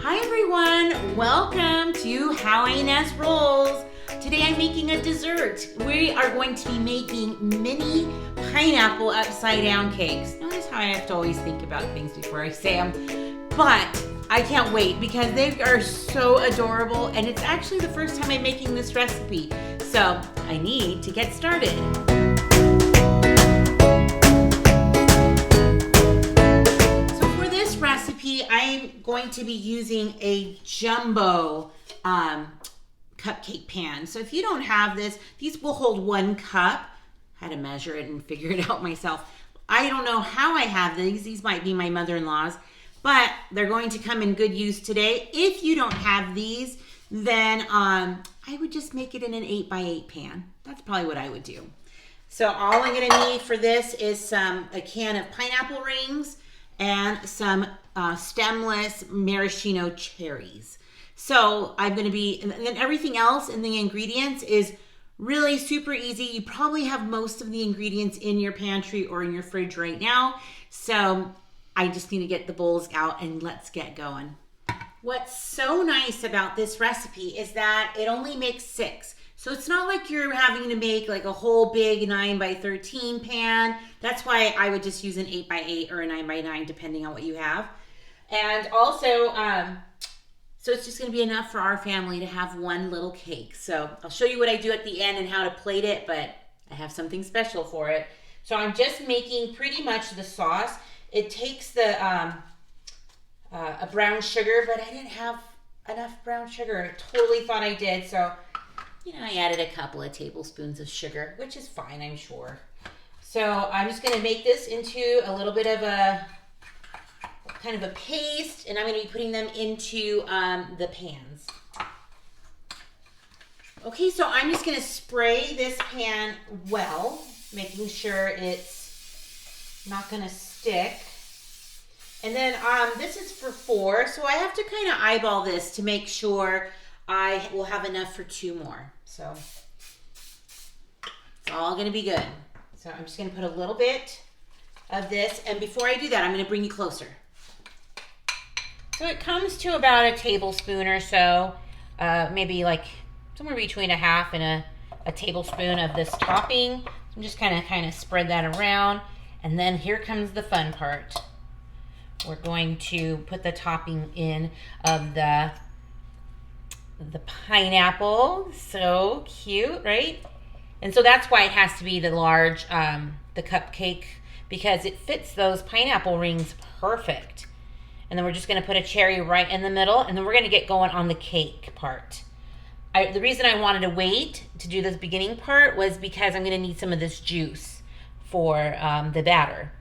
Hi everyone, welcome to How Ines Rolls. Today I'm making a dessert. We are going to be making mini pineapple upside down cakes. Notice how I have to always think about things before I say them, but I can't wait because they are so adorable and it's actually the first time I'm making this recipe. So I need to get started. I'm going to be using a jumbo cupcake pan. So if you don't have this, these will hold 1 cup. I had to measure it and figure it out myself. I don't know how I have these. These might be my mother-in-law's, but they're going to come in good use today. If you don't have these, then I would just make it in an 8x8 pan. That's probably what I would do. So all I'm gonna need for this is a can of pineapple rings and some stemless maraschino cherries. So I'm going to be, and then everything else in the ingredients is really super easy. You probably have most of the ingredients in your pantry or in your fridge right now. So I just need to get the bowls out and let's get going. What's so nice about this recipe is that it only makes 6. So it's not like you're having to make like a whole big 9x13 pan. That's why I would just use an 8x8 or a 9x9 depending on what you have. And also, so it's just gonna be enough for our family to have one little cake. So I'll show you what I do at the end and how to plate it, but I have something special for it. So I'm just making pretty much the sauce. It takes the a brown sugar, but I didn't have enough brown sugar. I totally thought I did, so you know, I added a couple of tablespoons of sugar, which is fine, I'm sure. So I'm just gonna make this into a little bit of a kind of a paste, and I'm going to be putting them into the pans. Okay, so I'm just going to spray this pan well, making sure it's not going to stick. And then this is for 4, so I have to kind of eyeball this to make sure I will have enough for 2 more. So it's all going to be good. So I'm just going to put a little bit of this, and before I do that, I'm going to bring you closer. So it comes to about a tablespoon or so, maybe like somewhere between a half and a tablespoon of this topping. I'm just kind of spread that around. And then here comes the fun part. We're going to put the topping in of the pineapple. So cute, right? And so that's why it has to be the large, the cupcake, because it fits those pineapple rings perfect. And then we're just going to put a cherry right in the middle, and then we're going to get going on the cake part. The reason I wanted to wait to do this beginning part was because I'm going to need some of this juice for the batter.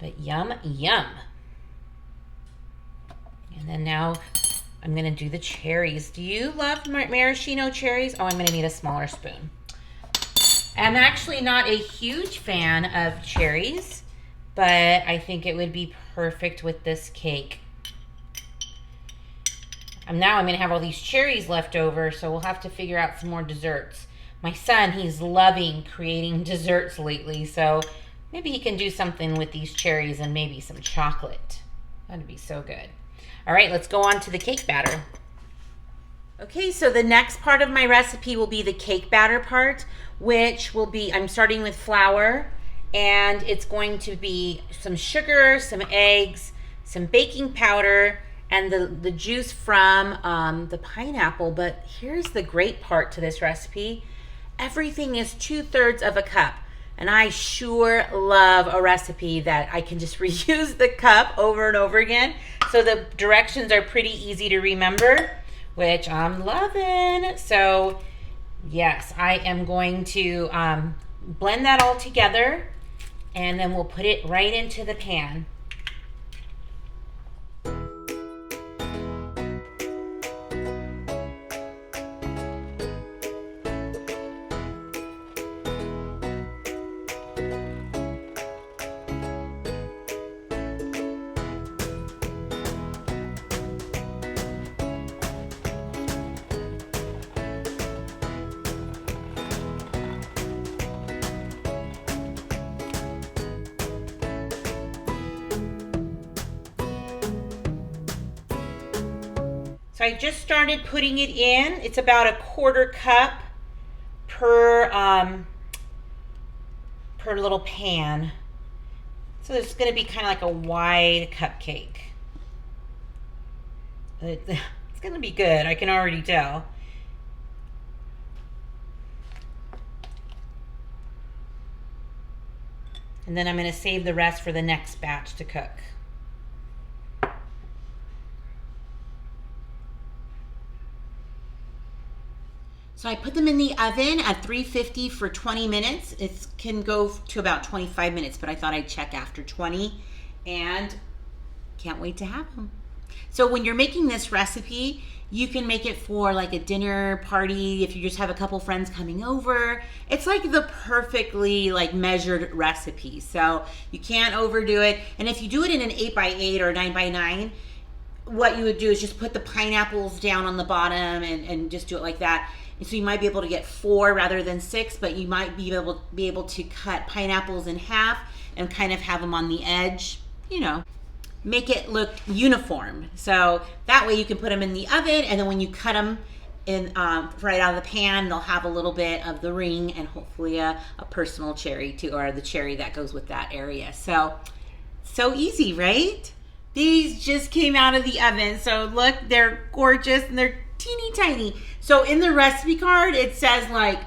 But yum, yum. And then now I'm going to do the cherries. Do you love maraschino cherries? Oh, I'm going to need a smaller spoon. I'm actually not a huge fan of cherries, but I think it would be perfect with this cake. Now I'm gonna have all these cherries left over, so we'll have to figure out some more desserts. My son, he's loving creating desserts lately, so maybe he can do something with these cherries and maybe some chocolate. That'd be so good. All right, let's go on to the cake batter. Okay, so the next part of my recipe will be the cake batter part, which will be, I'm starting with flour, and it's going to be some sugar, some eggs, some baking powder, and the juice from the pineapple. But here's the great part to this recipe. Everything is 2/3 of a cup. And I sure love a recipe that I can just reuse the cup over and over again. So the directions are pretty easy to remember, which I'm loving. So yes, I am going to blend that all together, and then we'll put it right into the pan. So I just started putting it in. It's about 1/4 cup per little pan. So it's going to be kind of like a wide cupcake. It's going to be good. I can already tell. And then I'm going to save the rest for the next batch to cook. So I put them in the oven at 350 for 20 minutes. It can go to about 25 minutes, but I thought I'd check after 20, and can't wait to have them. So when you're making this recipe, you can make it for like a dinner party if you just have a couple friends coming over. It's like the perfectly like measured recipe. So you can't overdo it. And if you do it in an 8x8 or 9x9, what you would do is just put the pineapples down on the bottom and just do it like that. And so you might be able to get 4 rather than 6, but you might be able to cut pineapples in half and kind of have them on the edge, you know, make it look uniform. So that way you can put them in the oven, and then when you cut them in right out of the pan, they'll have a little bit of the ring and hopefully a personal cherry too, or the cherry that goes with that area. So easy, right? These just came out of the oven. So look, they're gorgeous and they're teeny tiny. So in the recipe card, it says like,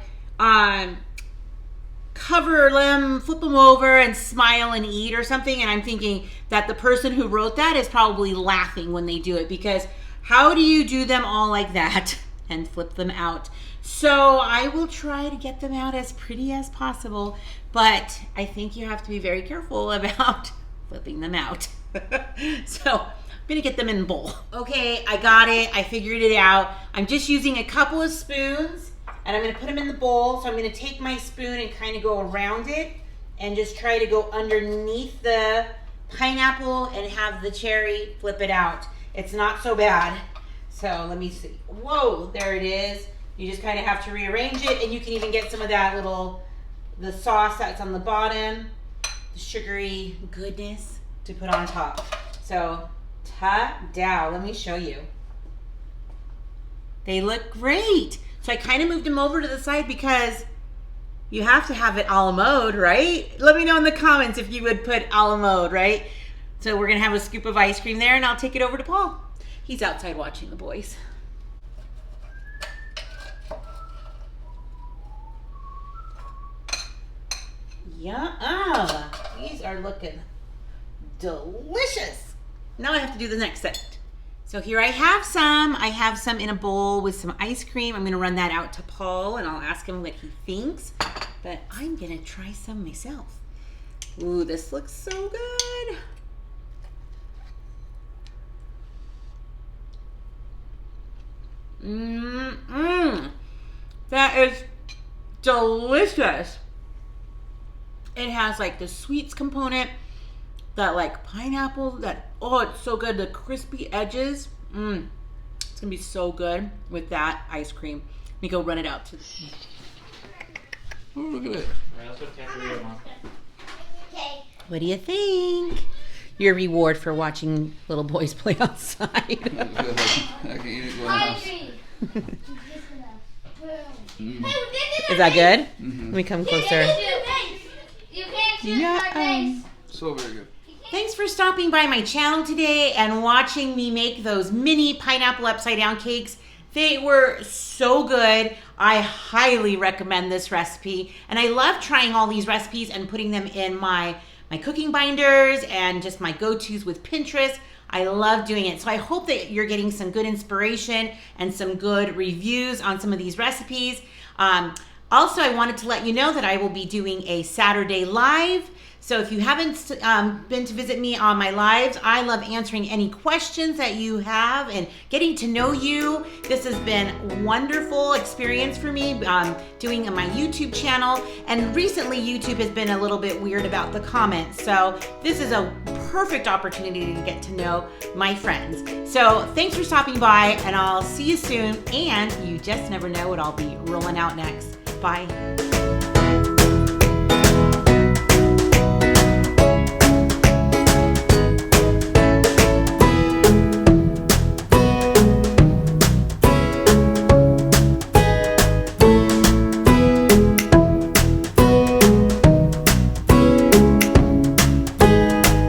cover them, flip them over, and smile and eat or something. And I'm thinking that the person who wrote that is probably laughing when they do it, because how do you do them all like that and flip them out? So I will try to get them out as pretty as possible, but I think you have to be very careful about flipping them out. So I'm gonna get them in a bowl. Okay, I got it. I figured it out. I'm just using a couple of spoons, and I'm gonna put them in the bowl. So I'm gonna take my spoon and kind of go around it and just try to go underneath the pineapple and have the cherry flip it out. It's not so bad. So let me see. Whoa, there it is. You just kind of have to rearrange it, and you can even get some of that the sauce that's on the bottom, the sugary goodness to put on top. So ta-da, let me show you. They look great. So I kind of moved them over to the side because you have to have it a la mode, right? Let me know in the comments if you would put a la mode, right? So we're gonna have a scoop of ice cream there, and I'll take it over to Paul. He's outside watching the boys. Yeah, these are looking delicious. Now I have to do the next set. So here I have some in a bowl with some ice cream. I'm gonna run that out to Paul and I'll ask him what he thinks, but I'm gonna try some myself. Ooh, this looks so good. That is delicious. It has like the sweets component, that like pineapple, oh, it's so good. The crispy edges. It's gonna be so good with that ice cream. Let me go run it out to Oh, look at it. What do you think? Your reward for watching little boys play outside. I can eat it going house. Is that good? Let me come closer. Yeah. So very good. Thanks for stopping by my channel today and watching me make those mini pineapple upside down cakes. They were so good. I highly recommend this recipe. And I love trying all these recipes and putting them in my cooking binders and just my go-tos with Pinterest. I love doing it. So I hope that you're getting some good inspiration and some good reviews on some of these recipes. Also, I wanted to let you know that I will be doing a Saturday live. So if you haven't been to visit me on my lives, I love answering any questions that you have and getting to know you. This has been a wonderful experience for me doing my YouTube channel. And recently YouTube has been a little bit weird about the comments. So this is a perfect opportunity to get to know my friends. So thanks for stopping by, and I'll see you soon. And you just never know what I'll be rolling out next. Bye.